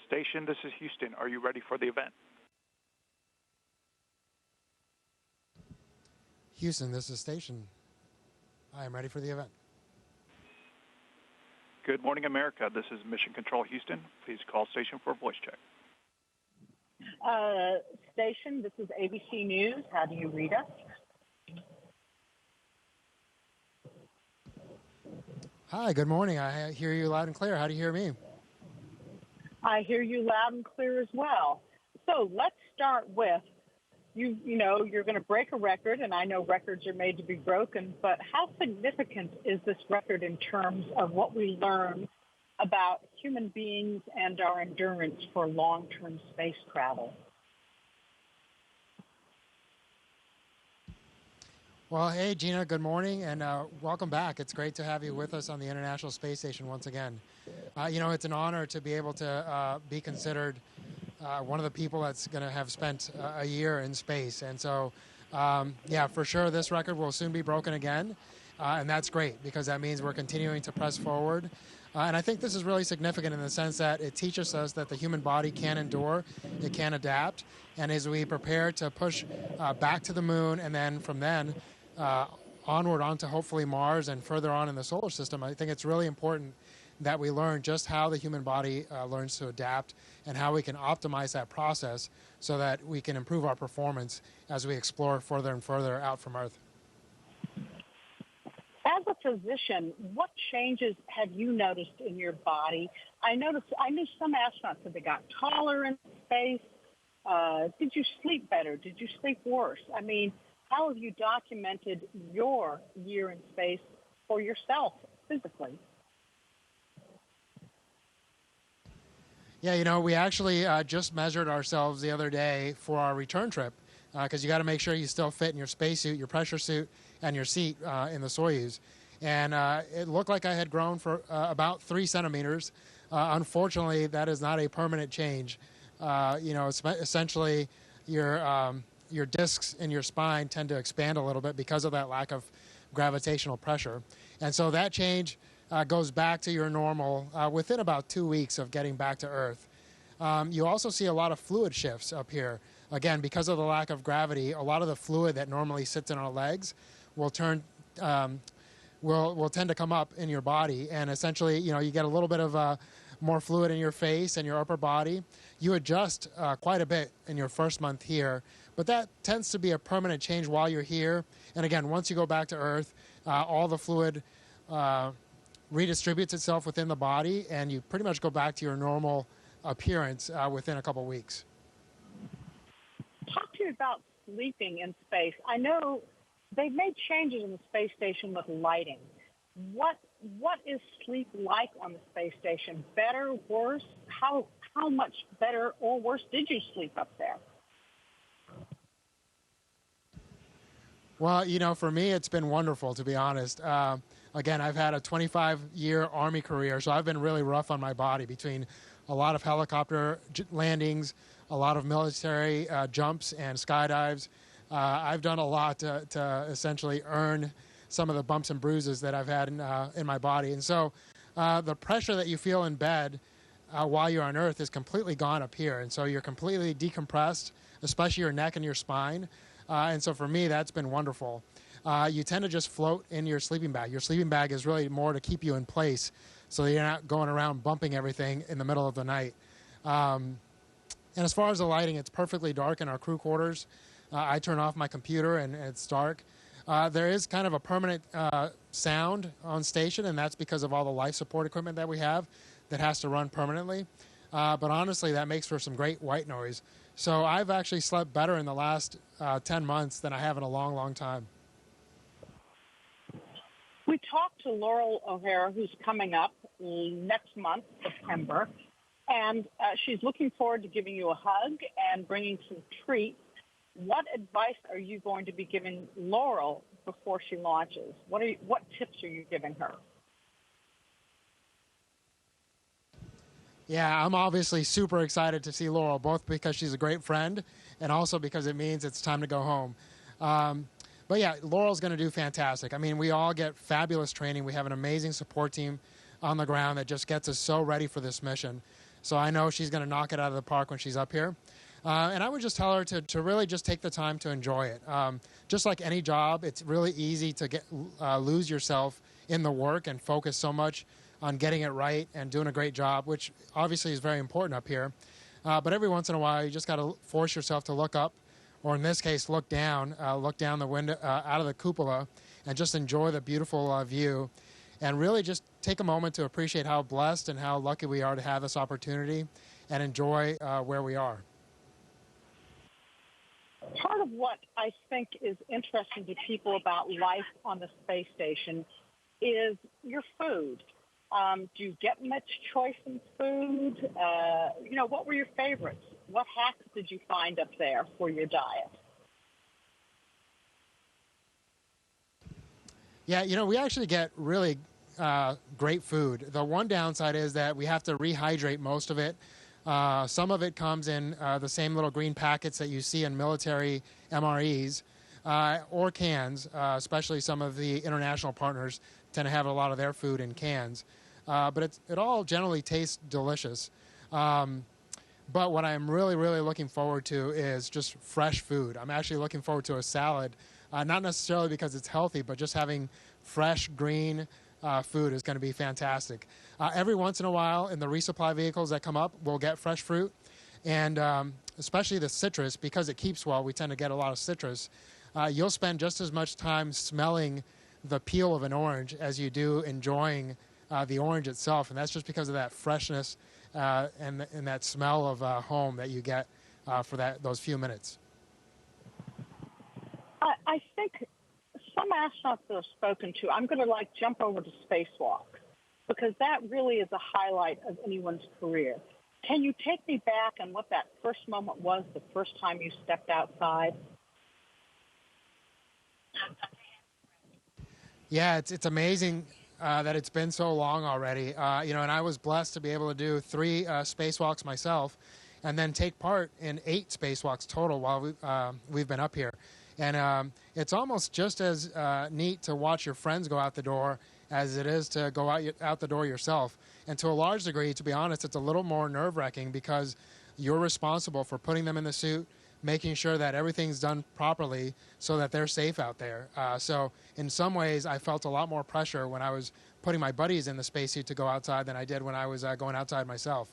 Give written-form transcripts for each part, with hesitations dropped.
Station, this is Houston. Are you ready for the event? Houston, this is Station. I am ready for the event. Good morning, America. This is Mission Control Houston. Please call station for a voice check. Station, this is ABC News. How do you read us? Hi, good morning. I hear you loud and clear. How do you hear me? I hear you loud and clear as well. So let's start with, you know, you're going to break a record, and I know records are made to be broken, but how significant is this record in terms of what we learn about human beings and our endurance for long-term space travel? Well, hey, Gina, good morning, and welcome back. It's great to have you with us on the International Space Station once again. You know, it's an honor to be able to be considered one of the people that's going to have spent a year in space. And so, yeah, for sure, this record will soon be broken again, and that's great because that means we're continuing to press forward. And I think this is really significant in the sense that it teaches us that the human body can endure, it can adapt, and as we prepare to push back to the moon and then from then onward onto hopefully Mars and further on in the solar system, I think it's really important that we learn just how the human body learns to adapt and how we can optimize that process so that we can improve our performance as we explore further and further out from Earth. As a physician, what changes have you noticed in your body? I knew some astronauts that they got taller in space. Did you sleep better? Did you sleep worse? I mean, how have you documented your year in space for yourself physically? Yeah, you know, we actually just measured ourselves the other day for our return trip because you got to make sure you still fit in your spacesuit, your pressure suit, and your seat in the Soyuz. And it looked like I had grown for about 3 centimeters. Unfortunately, that is not a permanent change. You know, essentially your discs in your spine tend to expand a little bit because of that lack of gravitational pressure. And so that change goes back to your normal within about 2 weeks of getting back to Earth. You also see a lot of fluid shifts up here. Again, because of the lack of gravity, a lot of the fluid that normally sits in our legs will tend to come up in your body. And essentially, you know, you get a little bit of more fluid in your face and your upper body. You adjust quite a bit in your first month here, but that tends to be a permanent change while you're here. And again, once you go back to Earth, all the fluid redistributes itself within the body, and you pretty much go back to your normal appearance within a couple weeks. Talk to me about sleeping in space. I know they've made changes in the space station with lighting. What is sleep like on the space station? Better, worse? How much better or worse did you sleep up there? Well, you know, for me, it's been wonderful, to be honest. Again, I've had a 25-year Army career, so I've been really rough on my body between a lot of helicopter landings, a lot of military jumps and skydives. I've done a lot to essentially earn some of the bumps and bruises that I've had in my body. And so the pressure that you feel in bed while you're on Earth is completely gone up here. And so you're completely decompressed, especially your neck and your spine. And so for me, that's been wonderful. You tend to just float in your sleeping bag. Your sleeping bag is really more to keep you in place so that you're not going around bumping everything in the middle of the night. And as far as the lighting, it's perfectly dark in our crew quarters. I turn off my computer and it's dark. There is kind of a permanent sound on station, and that's because of all the life support equipment that we have that has to run permanently. But honestly, that makes for some great white noise. So I've actually slept better in the last 10 months than I have in a long, long time. We talked to Laurel O'Hara, who's coming up next month, September, and she's looking forward to giving you a hug and bringing some treats. What advice are you going to be giving Laurel before she launches? What tips are you giving her? Yeah, I'm obviously super excited to see Laurel, both because she's a great friend and also because it means it's time to go home. But yeah, Laurel's going to do fantastic. I mean, we all get fabulous training. We have an amazing support team on the ground that just gets us so ready for this mission. So I know she's going to knock it out of the park when she's up here. And I would just tell her to really just take the time to enjoy it. Just like any job, it's really easy to lose yourself in the work and focus so much on getting it right and doing a great job, which obviously is very important up here. But every once in a while, you just got to force yourself to look up, or in this case, look down the window, out of the cupola, and just enjoy the beautiful view. And really just take a moment to appreciate how blessed and how lucky we are to have this opportunity and enjoy where we are. Part of what I think is interesting to people about life on the space station is your food. Do you get much choice in food? What were your favorites? What hacks did you find up there for your diet? Yeah, we actually get really great food. The one downside is that we have to rehydrate most of it. Some of it comes in the same little green packets that you see in military MREs or cans, especially some of the international partners tend to have a lot of their food in cans. But it all generally tastes delicious. But what I'm really, really looking forward to is just fresh food. I'm actually looking forward to a salad, not necessarily because it's healthy, but just having fresh, green food is going to be fantastic. Every once in a while, in the resupply vehicles that come up, we'll get fresh fruit. And especially the citrus, because it keeps well, we tend to get a lot of citrus. You'll spend just as much time smelling the peel of an orange as you do enjoying the orange itself. And that's just because of that freshness and that smell of home that you get for those few minutes. I think some astronauts that I've spoken to, I'm going to jump over to spacewalk because that really is a highlight of anyone's career. Can you take me back on what that first moment was, the first time you stepped outside? Yeah, it's amazing that it's been so long already. And I was blessed to be able to do 3 spacewalks myself and then take part in 8 spacewalks total while we've been up here. And it's almost just as neat to watch your friends go out the door as it is to go out the door yourself. And to a large degree, to be honest, it's a little more nerve-wracking because you're responsible for putting them in the suit, making sure that everything's done properly so that they're safe out there. So in some ways, I felt a lot more pressure when I was putting my buddies in the spacesuit to go outside than I did when I was going outside myself.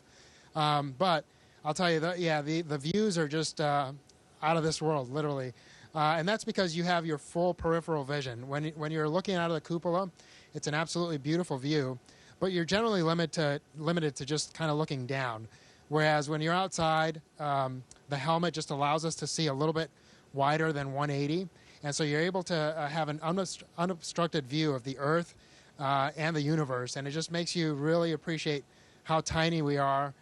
But I'll tell you, the views are just out of this world, literally. And that's because you have your full peripheral vision. When you're looking out of the cupola, it's an absolutely beautiful view, but you're generally limited to just kind of looking down. Whereas when you're outside, the helmet just allows us to see a little bit wider than 180. And so you're able to have an unobstructed view of the Earth and the universe. And it just makes you really appreciate how tiny we are,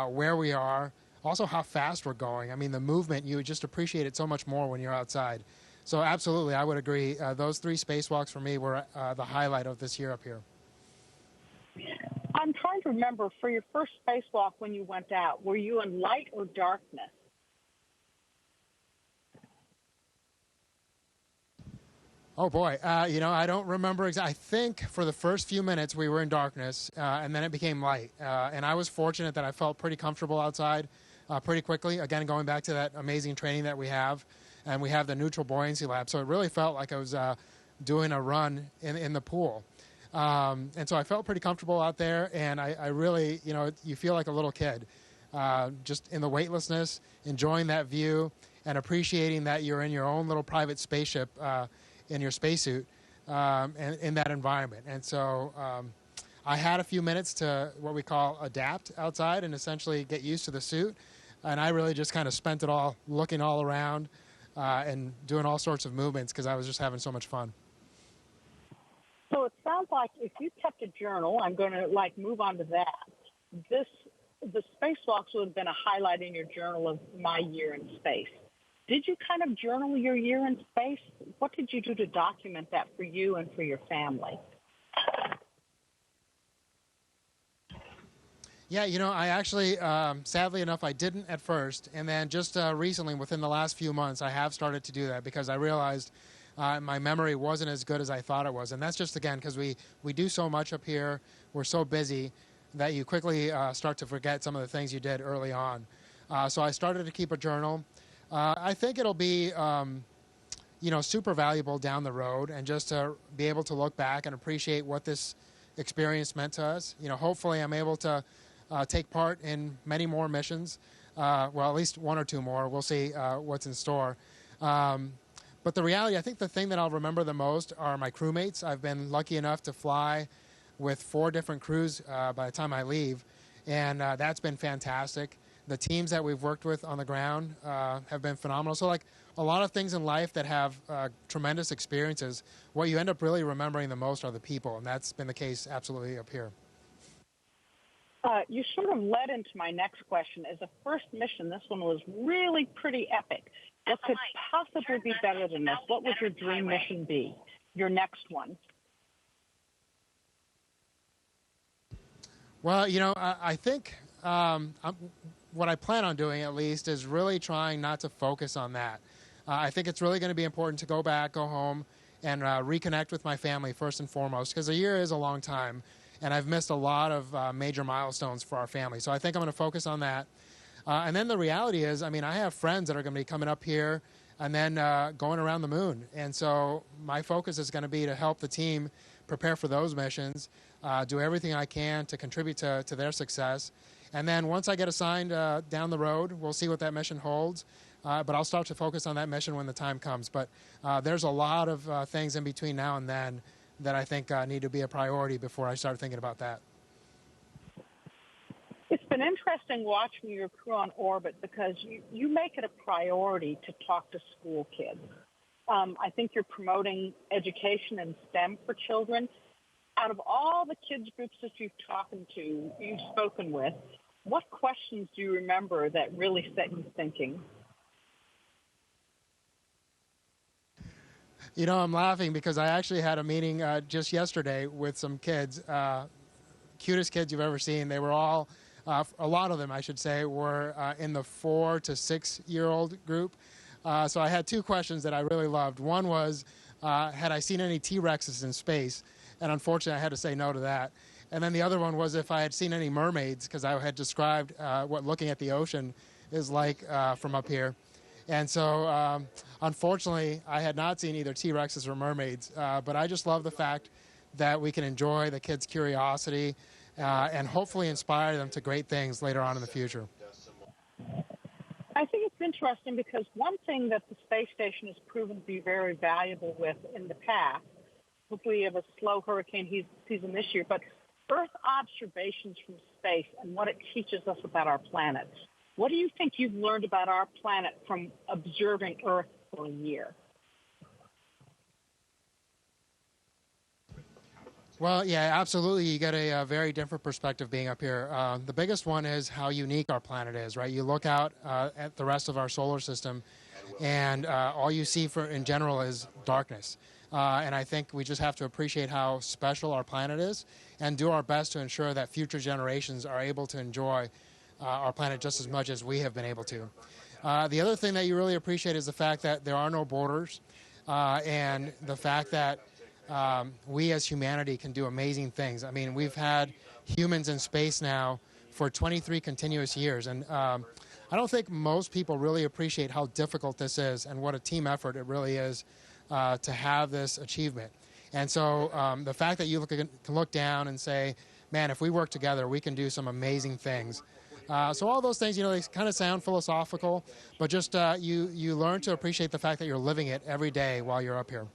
where we are, also how fast we're going. I mean, the movement, you just appreciate it so much more when you're outside. So absolutely, I would agree. Those 3 spacewalks for me were the highlight of this year up here. I'm trying to remember, for your first spacewalk when you went out, were you in light or darkness? Oh, boy. I don't remember exactly. I think for the first few minutes we were in darkness, and then it became light. And I was fortunate that I felt pretty comfortable outside pretty quickly. Again, going back to that amazing training that we have, and we have the neutral buoyancy lab. So it really felt like I was doing a run in the pool. And so I felt pretty comfortable out there, and I really, you feel like a little kid, just in the weightlessness, enjoying that view, and appreciating that you're in your own little private spaceship in your spacesuit and in that environment. And so I had a few minutes to what we call adapt outside and essentially get used to the suit. And I really just kind of spent it all looking all around and doing all sorts of movements because I was just having so much fun. So it sounds like if you kept a journal, I'm going to move on to that. The spacewalks would have been a highlight in your journal of my year in space. Did you kind of journal your year in space? What did you do to document that for you and for your family? Yeah, I actually, sadly enough, I didn't at first. And then just recently, within the last few months, I have started to do that because I realized my memory wasn't as good as I thought it was. And that's just, again, because we do so much up here. We're so busy. that you quickly start to forget some of the things you did early on. So I started to keep a journal. I think it'll be super valuable down the road, and just to be able to look back and appreciate what this experience meant to us. Hopefully I'm able to take part in many more missions. Well, at least one or two more. We'll see what's in store. But the reality, I think the thing that I'll remember the most are my crewmates. I've been lucky enough to fly with 4 different crews by the time I leave, and that's been fantastic. The teams that we've worked with on the ground have been phenomenal. So like a lot of things in life that have tremendous experiences, what you end up really remembering the most are the people, and that's been the case absolutely up here. You sort of led into my next question. As a first mission, this one was really pretty epic. What could possibly be better than this? What would your dream mission be, your next one? Well, I think what I plan on doing, at least, is really trying not to focus on that. I think it's really going to be important to go back, go home, and reconnect with my family first and foremost, because a year is a long time, and I've missed a lot of major milestones for our family. So I think I'm going to focus on that. And then the reality is, I have friends that are going to be coming up here and then going around the moon. And so my focus is going to be to help the team prepare for those missions, do everything I can to contribute to their success. And then once I get assigned down the road, we'll see what that mission holds. But I'll start to focus on that mission when the time comes. But there's a lot of things in between now and then that I think need to be a priority before I start thinking about that. It's been interesting watching your crew on orbit because you make it a priority to talk to school kids. I think you're promoting education in STEM for children. Out of all the kids groups that you've spoken with, what questions do you remember that really set you thinking? I'm laughing because I actually had a meeting just yesterday with some kids, cutest kids you've ever seen. They were all, a lot of them, I should say, were in the 4 to 6 year old group. So I had 2 questions that I really loved. One was, had I seen any T-Rexes in space? And unfortunately, I had to say no to that. And then the other one was if I had seen any mermaids, because I had described what looking at the ocean is like from up here. And so, unfortunately, I had not seen either T-Rexes or mermaids. But I just love the fact that we can enjoy the kids' curiosity and hopefully inspire them to great things later on in the future. I think it's interesting because one thing that the space station has proven to be very valuable with in the past, hopefully we have a slow hurricane season this year, but Earth observations from space and what it teaches us about our planet. What do you think you've learned about our planet from observing Earth for a year? Well, yeah, absolutely. You get a very different perspective being up here. The biggest one is how unique our planet is, right? You look out at the rest of our solar system, and all you see in general is darkness. And I think we just have to appreciate how special our planet is and do our best to ensure that future generations are able to enjoy our planet just as much as we have been able to. The other thing that you really appreciate is the fact that there are no borders and the fact that we as humanity can do amazing things. I mean, we've had humans in space now for 23 continuous years. And I don't think most people really appreciate how difficult this is and what a team effort it really is to have this achievement. And so the fact that you can look down and say, man, if we work together, we can do some amazing things. So all those things, they kind of sound philosophical, but just you learn to appreciate the fact that you're living it every day while you're up here.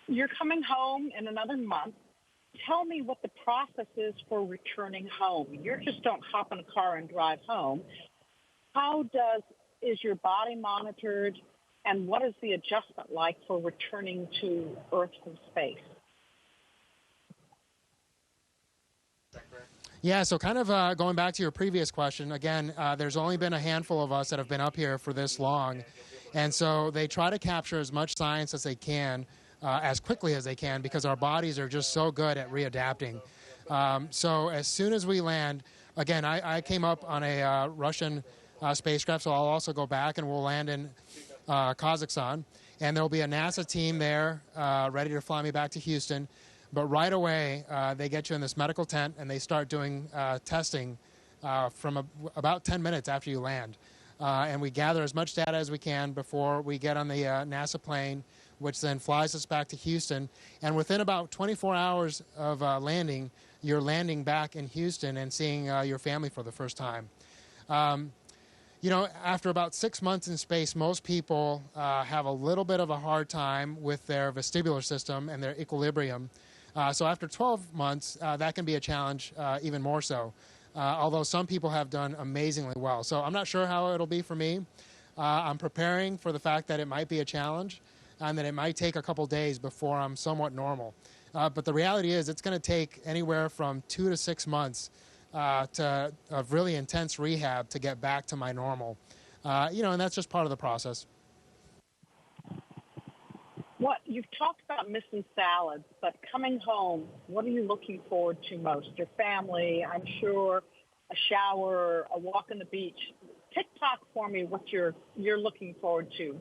You're coming home in another month. Tell me what the process is for returning home. You just don't hop in a car and drive home. Is your body monitored, and what is the adjustment like for returning to Earth from space? Yeah, so kind of going back to your previous question, again, there's only been a handful of us that have been up here for this long. And so they try to capture as much science as they can, as quickly as they can, because our bodies are just so good at readapting. So as soon as we land, again, I came up on a Russian spacecraft, so I'll also go back and we'll land in Kazakhstan. And there'll be a NASA team there ready to fly me back to Houston. But right away, they get you in this medical tent and they start doing testing from about 10 minutes after you land. And we gather as much data as we can before we get on the NASA plane, which then flies us back to Houston. And within about 24 hours of landing, you're landing back in Houston and seeing your family for the first time. You know, after about 6 months in space, most people have a little bit of a hard time with their vestibular system and their equilibrium. So after 12 months, that can be a challenge even more so, although some people have done amazingly well. So I'm not sure how it'll be for me. I'm preparing for the fact that it might be a challenge and that it might take a couple days before I'm somewhat normal. But the reality is it's going to take anywhere from 2 to 6 months of really intense rehab to get back to my normal. You know, and that's just part of the process. What you've talked about missing salads, but coming home, what are you looking forward to most? Your family, I'm sure, a shower, a walk on the beach. TikTok for me what you're looking forward to.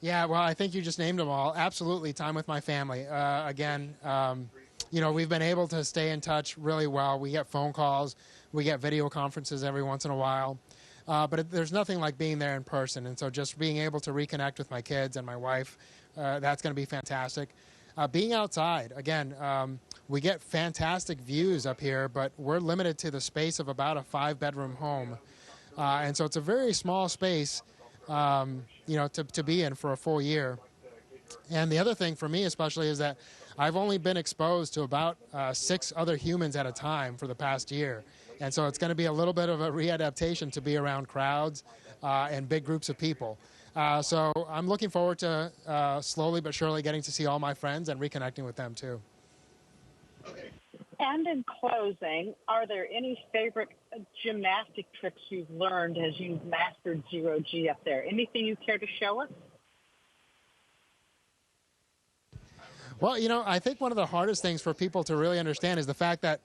Yeah, well, I think you just named them all. Absolutely, time with my family. Again, you know, we've been able to stay in touch really well. We get phone calls, we get video conferences every once in a while. But there's nothing like being there in person. And so just being able to reconnect with my kids and my wife, that's going to be fantastic. Being outside, again, we get fantastic views up here, but we're limited to the space of about a 5-bedroom home. And so it's a very small space, you know, to be in for a full year. And the other thing for me especially is that I've only been exposed to about 6 other humans at a time for the past year. And so it's going to be a little bit of a readaptation to be around crowds and big groups of people. So I'm looking forward to slowly but surely getting to see all my friends and reconnecting with them too. And in closing, are there any favorite gymnastic tricks you've learned as you've mastered zero-G up there? Anything you care to show us? Well, you know, I think one of the hardest things for people to really understand is the fact that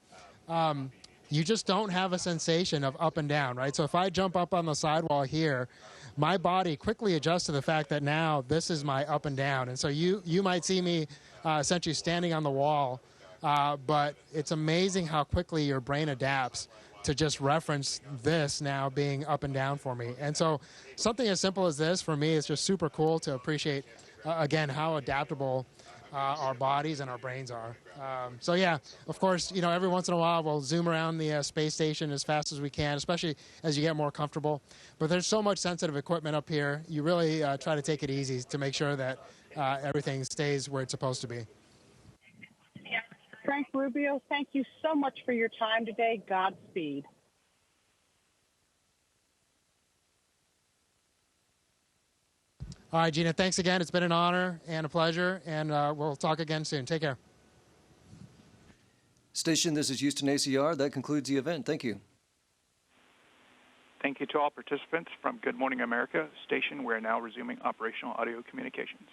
you just don't have a sensation of up and down, right? So if I jump up on the sidewall here, my body quickly adjusts to the fact that now this is my up and down. And so you might see me essentially standing on the wall, but it's amazing how quickly your brain adapts to just reference this now being up and down for me. And so something as simple as this, for me, is just super cool to appreciate, again, how adaptable our bodies and our brains are. So yeah, of course, you know, every once in a while we'll zoom around the space station as fast as we can, especially as you get more comfortable. But there's so much sensitive equipment up here. You really try to take it easy to make sure that everything stays where it's supposed to be. Frank Rubio, thank you so much for your time today. Godspeed. All right, Gina, thanks again. It's been an honor and a pleasure, and we'll talk again soon. Take care. Station, this is Houston ACR. That concludes the event. Thank you. Thank you to all participants from Good Morning America. Station, we're now resuming operational audio communications.